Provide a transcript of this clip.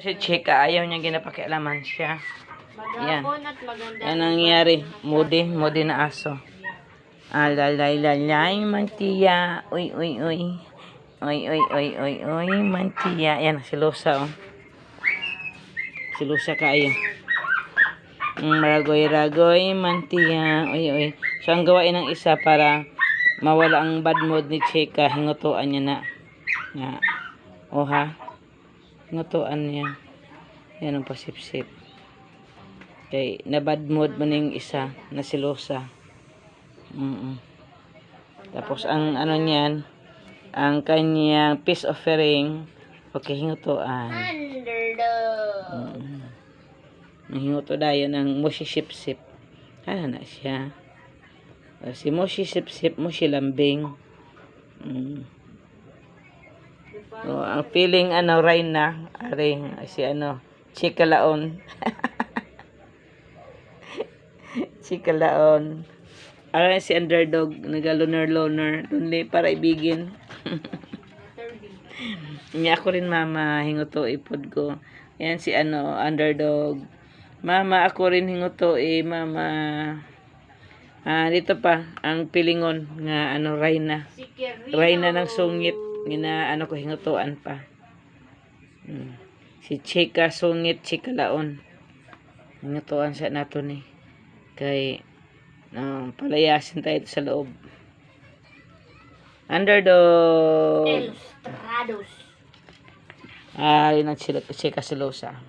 Si Chika, ayaw niya ginapakialaman siya. Yan. Maghapon at maganda. Yan ang nangyari. Moody na aso. Alalay, mantiya. Uy. Uy, mantiya. Yan, si Lusa, oh. Si Lusa kayo. Ragoy, mantiya. Uy. So, ang gawain ng isa para mawala ang bad mood ni Chika, hingutuan niya na. Nga. O ha? Hingutuan niya. Yan ang pasipsip. Okay, na bad mood mo ning isa na si Lusa. Tapos ang ano niyan, ang kanyang peace offering, okay, hingutuan. Underdog. Hinguto dayo ng Moshi Sip-Sip. Ano na siya? Si Moshi Sip-Sip, Moshi Lambing. Ang feeling Reyna, si Chika Laon. Chika Laon. Si Underdog, nagaloner, lonely para ibigin. Niya ako rin, mama, hinguto ipod ko. Yan si Underdog. Mama, ako rin hinguto mama. Dito pa, ang pilingon nga Reyna. Reyna ng sungit. Gina ko hingutuan pa. Si Chika sungit, Chika Laon. Hingutuan sa nato ni. Kay palayasin tayo sa loob. Underdog. Elustrados. Yun ang Chika si Lusa.